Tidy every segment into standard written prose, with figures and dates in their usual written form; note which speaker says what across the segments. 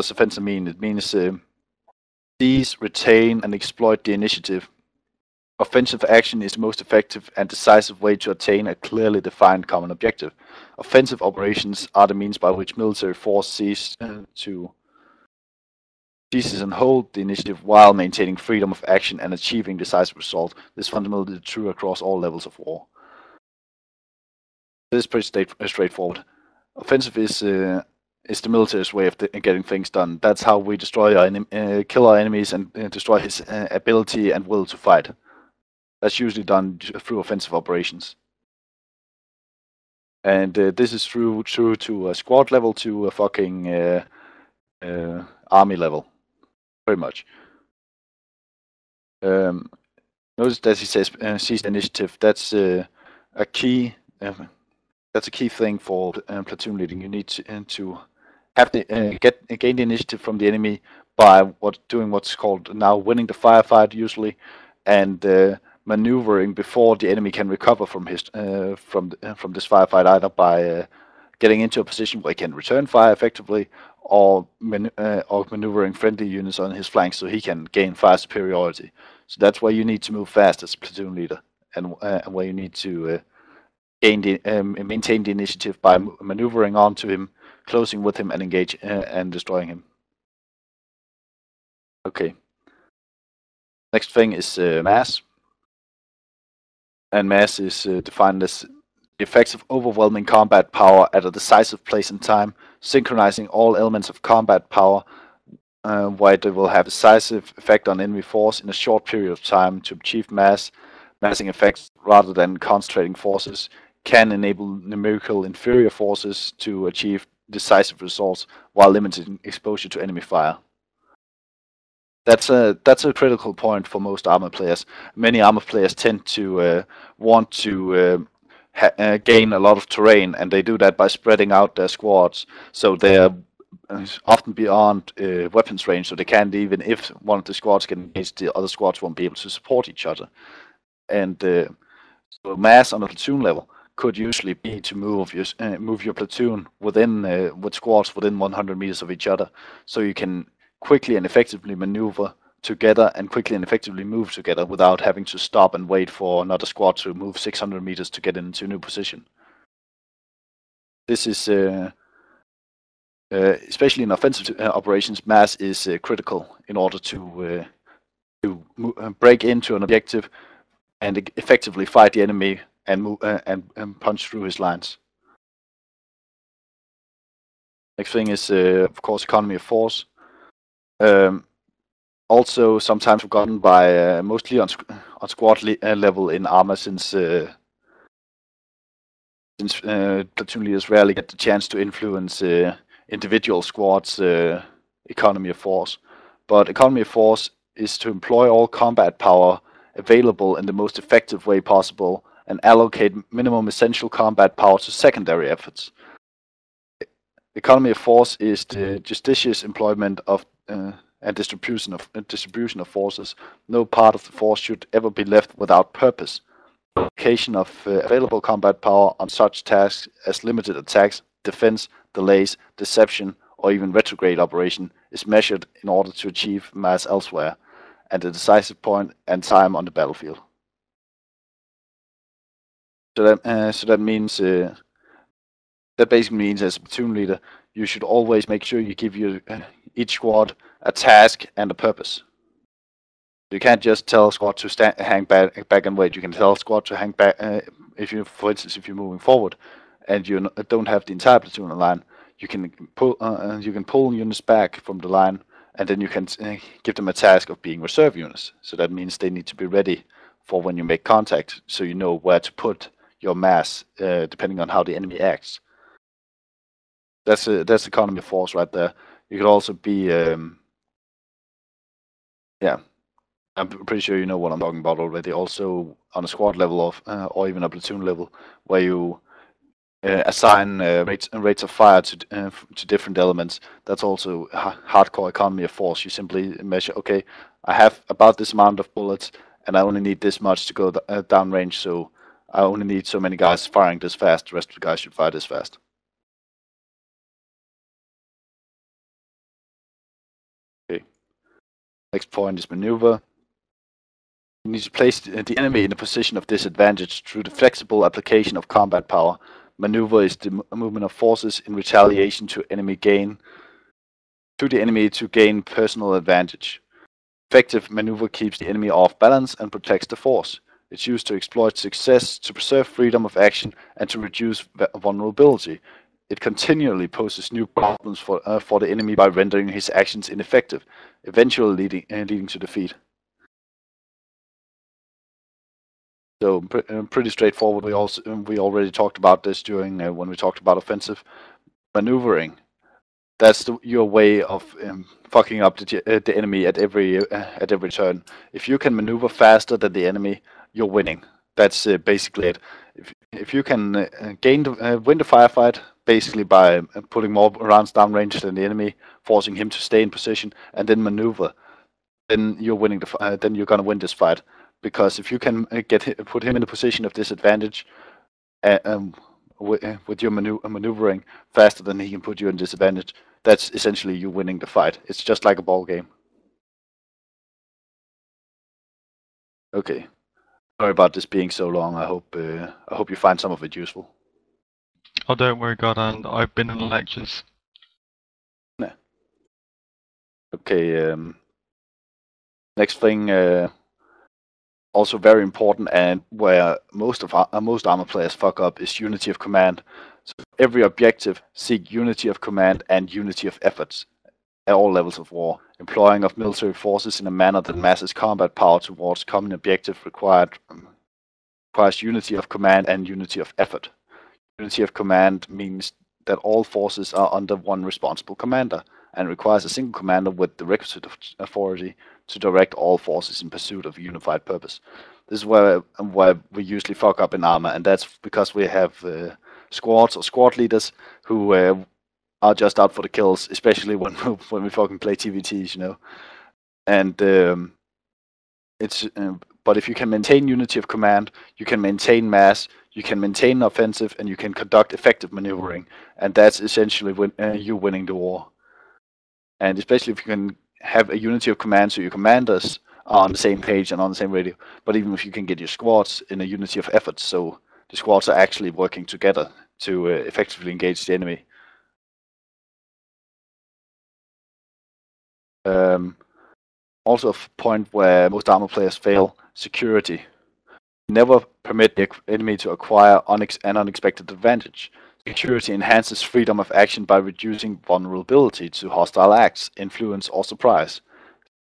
Speaker 1: does offensive mean? It means seize, retain, and exploit the initiative. Offensive action is the most effective and decisive way to attain a clearly defined common objective. Offensive operations are the means by which military force seizes and hold the initiative while maintaining freedom of action and achieving decisive result. This is fundamentally true across all levels of war. This is pretty straightforward. Offensive is the military's way of getting things done. That's how we destroy our kill our enemies and destroy his ability and will to fight. That's usually done through offensive operations. And this is true to a squad level to a fucking army level, pretty much. Notice that he says seize initiative. That's a key. That's a key thing for platoon leading. You need to have the gain the initiative from the enemy by doing what's called now winning the firefight usually, and maneuvering before the enemy can recover from his from this firefight, either by getting into a position where he can return fire effectively, or maneuvering friendly units on his flanks so he can gain fire superiority. So that's where you need to move fast as platoon leader, and where you need to maintain the initiative by maneuvering onto him, closing with him, and engage and destroying him. Okay. Next thing is mass. And mass is defined as the effects of overwhelming combat power at a decisive place and time, synchronizing all elements of combat power, where they will have a decisive effect on enemy force in a short period of time. To achieve massing effects rather than concentrating forces can enable numerical inferior forces to achieve decisive results while limiting exposure to enemy fire. That's a critical point for most ArmA players. Many ArmA players tend to want to gain a lot of terrain, and they do that by spreading out their squads. So they're often beyond weapons range, so they can't, even if one of the squads get engaged, the other squads won't be able to support each other. And so mass on a platoon level could usually be to move your platoon within with squads within 100 meters of each other, so you can quickly and effectively maneuver together and quickly and effectively move together without having to stop and wait for another squad to move 600 meters to get into a new position. This is especially in offensive operations, mass is critical in order to break into an objective and effectively fight the enemy and move and punch through his lines. Next thing is of course economy of force. Also sometimes forgotten by mostly on squad level in ArmA, since platoon leaders rarely get the chance to influence individual squads' economy of force. But economy of force is to employ all combat power available in the most effective way possible and allocate minimum essential combat power to secondary efforts. Economy of force is the judicious employment of and distribution of forces. No part of the force should ever be left without purpose. Allocation of available combat power on such tasks as limited attacks, defense, delays, deception, or even retrograde operation is measured in order to achieve mass elsewhere, and a decisive point and time on the battlefield. So that means that basically means, as a platoon leader, you should always make sure you give each squad a task and a purpose. You can't just tell a squad to hang back and wait. You can tell a squad to hang back for instance, if you're moving forward and you don't have the entire platoon in line, you can pull units back from the line, and then you can give them a task of being reserve units. So that means they need to be ready for when you make contact, so you know where to put your mass depending on how the enemy acts. That's economy of force right there. You could also be yeah, I'm pretty sure you know what I'm talking about already. Also on a squad level of or even a platoon level, where you assign rates of fire to different elements. That's also hardcore economy of force. You simply measure, okay, I have about this amount of bullets, and I only need this much to go down range, so I only need so many guys firing this fast. The rest of the guys should fire this fast. Next point is maneuver. You need to place the enemy in a position of disadvantage through the flexible application of combat power. Maneuver is the movement of forces in retaliation to the enemy to gain personal advantage. Effective maneuver keeps the enemy off balance and protects the force. It's used to exploit success, to preserve freedom of action, and to reduce vulnerability. It continually poses new problems for the enemy by rendering his actions ineffective, eventually leading to defeat. So pretty straightforward. We already talked about this during when we talked about offensive maneuvering. That's your way of fucking up the enemy at every turn. If you can maneuver faster than the enemy, you're winning. That's basically it. If you can win the firefight basically by putting more rounds downrange than the enemy, forcing him to stay in position and then maneuver, then you're winning then you're gonna win this fight. Because if you can put him in a position of disadvantage, with your maneuvering faster than he can put you in disadvantage, that's essentially you winning the fight. It's just like a ball game. Okay. Sorry about this being so long. I hope you find some of it useful.
Speaker 2: Oh, don't worry, God, and I've been in the lectures.
Speaker 1: Yeah. Okay. Next thing, also very important, and where most ArmA players fuck up, is unity of command. So every objective seek unity of command and unity of efforts at all levels of war. Employing of military forces in a manner that masses combat power towards common objective requires unity of command and unity of effort. Unity of command means that all forces are under one responsible commander, and requires a single commander with the requisite authority to direct all forces in pursuit of a unified purpose. This is where we usually fuck up in ArmA, and that's because we have squads or squad leaders who are just out for the kills, especially when we fucking play TVTs, you know. And but if you can maintain unity of command, you can maintain mass, you can maintain offensive, and you can conduct effective maneuvering, and that's essentially you winning the war. And especially if you can have a unity of command, so your commanders are on the same page and on the same radio. But even if you can get your squads in a unity of effort, so the squads are actually working together to effectively engage the enemy. Also a point where most ArmA players fail: security. Never permit the enemy to acquire an unexpected advantage. Security enhances freedom of action by reducing vulnerability to hostile acts, influence, or surprise.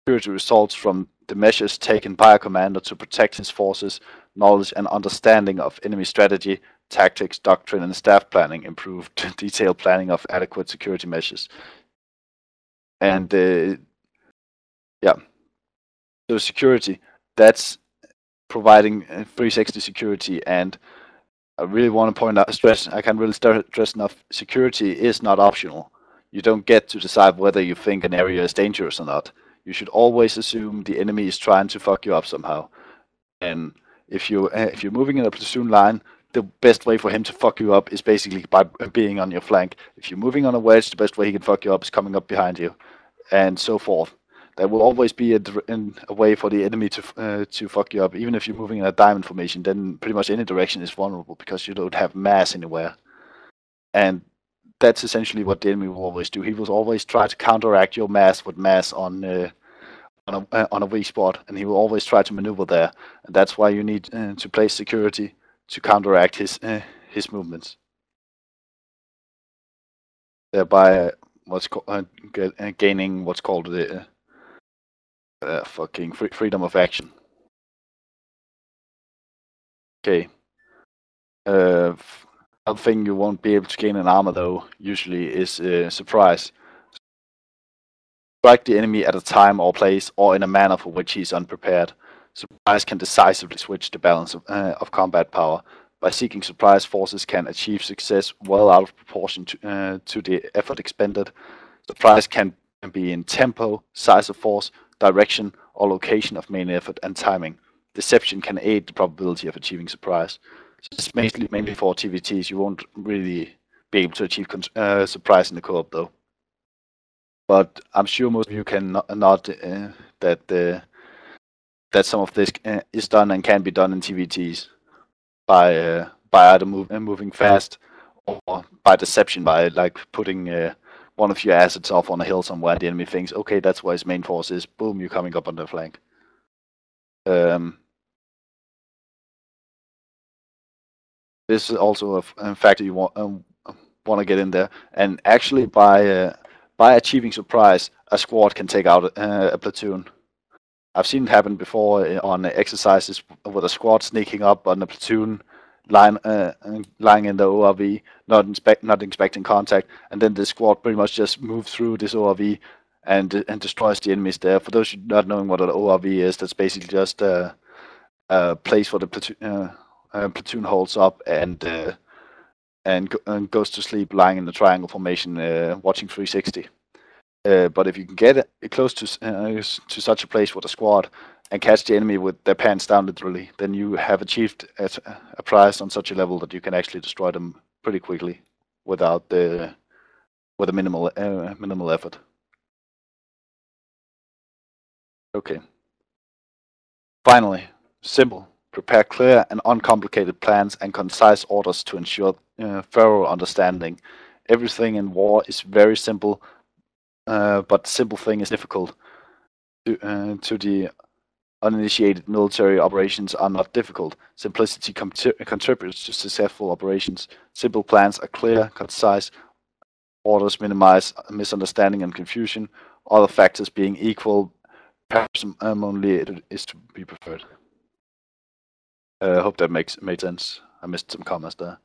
Speaker 1: Security results from the measures taken by a commander to protect his forces, knowledge and understanding of enemy strategy, tactics, doctrine, and staff planning, improved detailed planning of adequate security measures. And yeah, so security, that's providing 360 security, and I really want to stress, I can't really stress enough, security is not optional. You don't get to decide whether you think an area is dangerous or not. You should always assume the enemy is trying to fuck you up somehow. And if you're moving in a platoon line, the best way for him to fuck you up is basically by being on your flank. If you're moving on a wedge, the best way he can fuck you up is coming up behind you, and so forth. There will always be a way for the enemy to fuck you up. Even if you're moving in a diamond formation, then pretty much any direction is vulnerable because you don't have mass anywhere. And that's essentially what the enemy will always do. He will always try to counteract your mass with mass on a weak spot, and he will always try to maneuver there. And that's why you need to place security to counteract his movements. Thereby, gaining what's called the fucking freedom of action. Okay. Another thing you won't be able to gain in ArmA though, usually, is surprise. Strike the enemy at a time or place, or in a manner for which he is unprepared. Surprise can decisively switch the balance of combat power. By seeking surprise, forces can achieve success well out of proportion to the effort expended. Surprise can be in tempo, size of force, direction, or location of main effort, and timing. Deception can aid the probability of achieving surprise. So it's mainly for TVTs. You won't really be able to achieve surprise in the co-op though. But I'm sure most of you can not that that some of this is done and can be done in TVTs by either moving fast or by deception, by like putting one of your assets off on a hill somewhere. The enemy thinks, okay, that's where his main force is. Boom, you're coming up on the flank. This is also a factor you want to get in there, and actually by achieving surprise, a squad can take out a platoon. I've seen it happen before on exercises with a squad sneaking up on a platoon lying in the ORV, not expecting contact, and then the squad pretty much just moves through this ORV and destroys the enemies there. For those not knowing what an ORV is, that's basically just a place where the platoon holds up and goes to sleep lying in the triangle formation, watching 360. But if you can get close to such a place with a squad and catch the enemy with their pants down literally, then you have achieved a prize on such a level that you can actually destroy them pretty quickly with a minimal effort. Okay. Finally, simple. Prepare clear and uncomplicated plans and concise orders to ensure thorough understanding. Everything in war is very simple, but the simple thing is difficult. To the uninitiated, military operations are not difficult. Simplicity contributes to successful operations. Simple plans are clear, concise. Orders minimize misunderstanding and confusion. Other factors being equal, perhaps only it is to be preferred. I hope that made sense. I missed some comments there.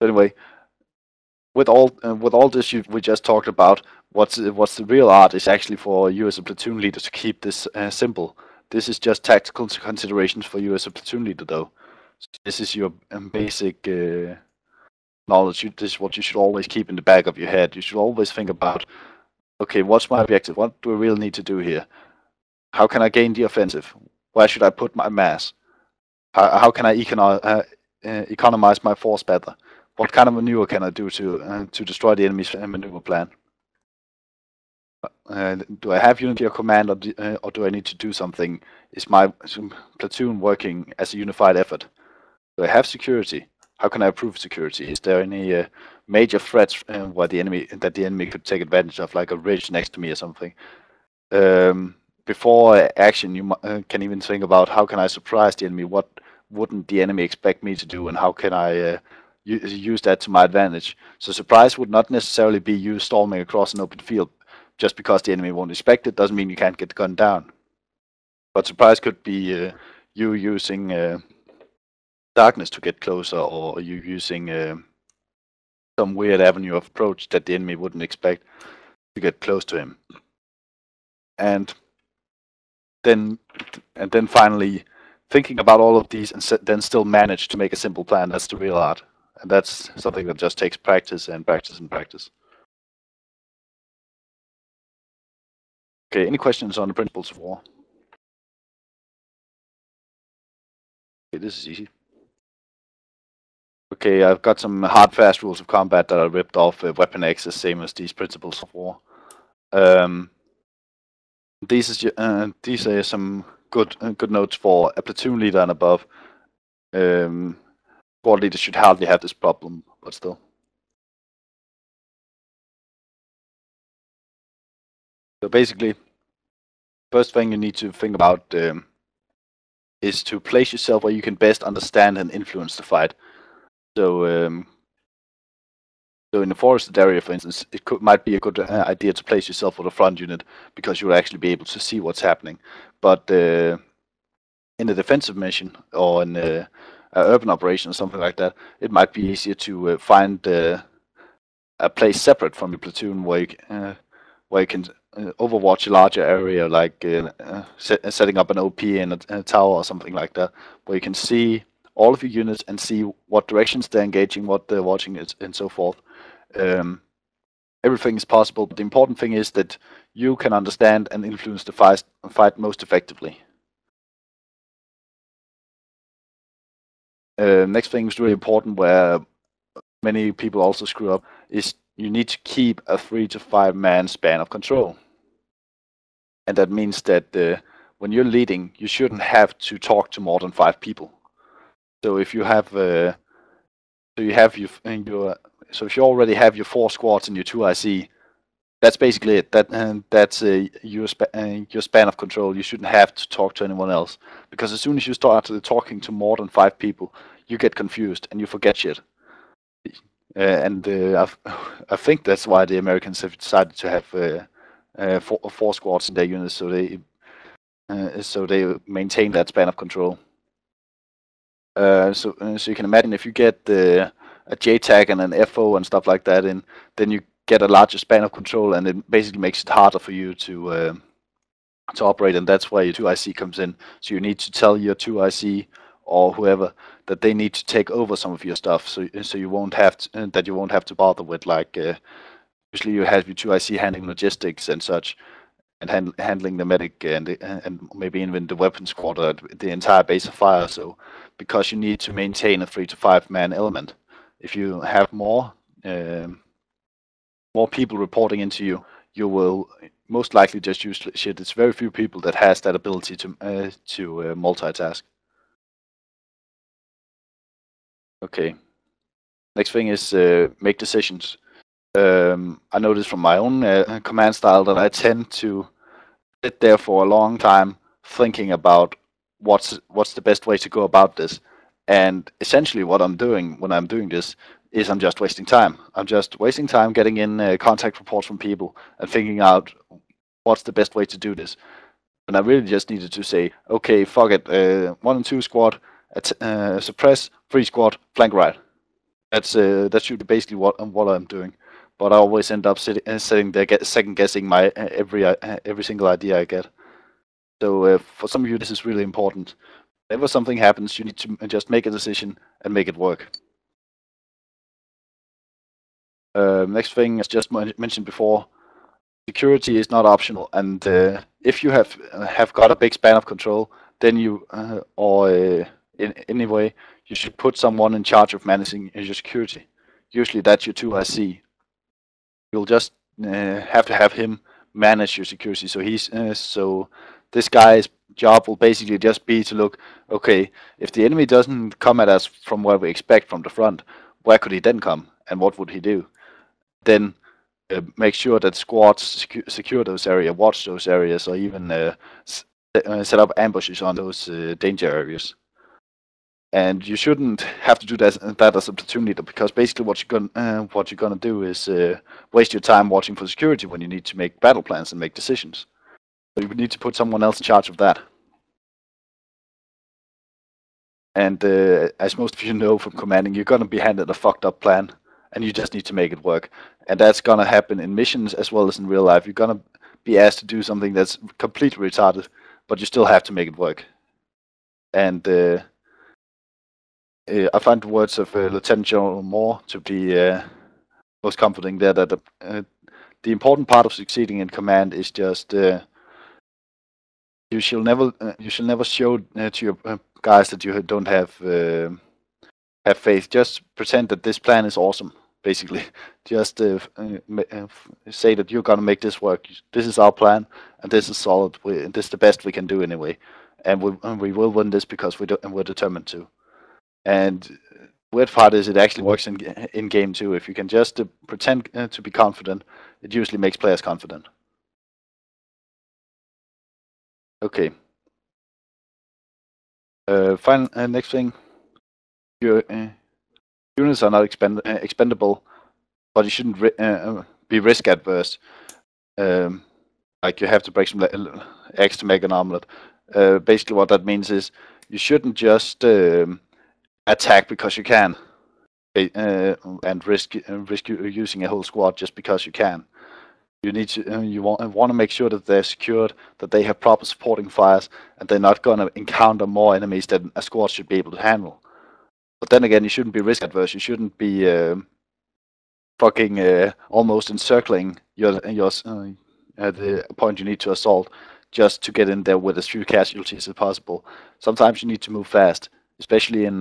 Speaker 1: Anyway, with all this we just talked about, what's the real art is actually for you as a platoon leader to keep this simple. This is just tactical considerations for you as a platoon leader, though. This is your basic knowledge. This is what you should always keep in the back of your head. You should always think about, okay, what's my objective? What do I really need to do here? How can I gain the offensive? Where should I put my mass? How can I economize my force better? What kind of maneuver can I do to destroy the enemy's maneuver plan? Do I have unity of command, or do I need to do something? Is my platoon working as a unified effort? Do I have security? How can I improve security? Is there any major threats where the enemy could take advantage of, like a ridge next to me or something? Before action, you can even think about, how can I surprise the enemy? What wouldn't the enemy expect me to do, and how can I use that to my advantage? So surprise would not necessarily be you storming across an open field. Just because the enemy won't expect it doesn't mean you can't get the gun down. But surprise could be you using darkness to get closer, or you using some weird avenue of approach that the enemy wouldn't expect to get close to him. And then finally, thinking about all of these and then still manage to make a simple plan, that's the real art. And that's something that just takes practice and practice and practice. Okay, any questions on the principles of war? Okay, this is easy. Okay, I've got some hard, fast rules of combat that I ripped off Weapon X, the same as these principles of war. These are some good notes for a platoon leader and above. Squad leaders should hardly have this problem, but still. So basically, first thing you need to think about is to place yourself where you can best understand and influence the fight. So in the forested area, for instance, might be a good idea to place yourself with a front unit, because you'll actually be able to see what's happening. But in a defensive mission, or in an urban operation or something like that, it might be easier to find a place separate from your platoon where you can overwatch a larger area, like setting up an OP in a tower or something like that, where you can see all of your units and see what directions they're engaging, what they're watching, and so forth. Everything is possible, but the important thing is that you can understand and influence the fight most effectively. Next thing is really important, where many people also screw up, is you need to keep a 3 to 5 man span of control. And that means that when you're leading, you shouldn't have to talk to more than 5 people. So if you have so if you already have your 4 squads and your 2 IC, that's basically it. That's your span of control. You shouldn't have to talk to anyone else, because as soon as you start talking to more than 5 people, you get confused and you forget shit. I think that's why the Americans have decided to have 4 squads in their units, so they maintain that span of control. So you can imagine if you get a JTAG and an FO and stuff like that in, then you get a larger span of control, and it basically makes it harder for you to operate, and that's where your 2IC comes in. So you need to tell your 2IC or whoever that they need to take over some of your stuff, so you won't have to bother with, like usually you have your 2IC handling logistics and such, and handling the medic and maybe even the weapon squad or the entire base of fire. So because you need to maintain a 3 to 5 man element, if you have more people reporting into you, you will most likely just use shit. It's very few people that has that ability to multitask. Okay. Next thing is make decisions. I noticed from my own command style that I tend to sit there for a long time thinking about what's the best way to go about this. And essentially what I'm doing when I'm doing this is I'm just wasting time. I'm just wasting time getting in contact reports from people and figuring out what's the best way to do this. And I really just needed to say, okay, fuck it, 1 and 2 squad, suppress, 3 squad, flank right. That should be basically what I'm doing. But I always end up sitting there, second guessing my every single idea I get. So for some of you, this is really important. Whenever something happens, you need to just make a decision and make it work. Next thing, as just mentioned before, security is not optional. And if you have got a big span of control, then you in any way, you should put someone in charge of managing your security. Usually that's your 2IC. You'll just have to have him manage your security. So this guy's job will basically just be to look, okay, if the enemy doesn't come at us from where we expect from the front, where could he then come, and what would he do? Then make sure that squads secure those areas, watch those areas, or even set up ambushes on those danger areas. And you shouldn't have to do that as a platoon leader, because basically what you're gonna do is waste your time watching for security when you need to make battle plans and make decisions. So you need to put someone else in charge of that. And as most of you know from commanding, you're gonna be handed a fucked up plan, and you just need to make it work. And that's gonna happen in missions as well as in real life. You're gonna be asked to do something that's completely retarded, but you still have to make it work. And I find the words of Lieutenant General Moore to be most comforting there, that the important part of succeeding in command is just you shall never show to your guys that you don't have faith. Just pretend that this plan is awesome. Basically, just say that you're gonna make this work. This is our plan, and this is solid. This is the best we can do anyway, and we will win this because we're determined to. And weird part is it actually works in game too. If you can just pretend to be confident, it usually makes players confident. Okay. Next thing, your units are not expendable, but you shouldn't be risk adverse. Like you have to break some eggs to make an omelet. Basically, what that means is you shouldn't just attack because you can, and risk using a whole squad just because you can. You need to you want to make sure that they're secured, that they have proper supporting fires, and they're not going to encounter more enemies than a squad should be able to handle. But then again, you shouldn't be risk adverse. You shouldn't be fucking almost encircling the point you need to assault just to get in there with as few casualties as possible. Sometimes you need to move fast, especially in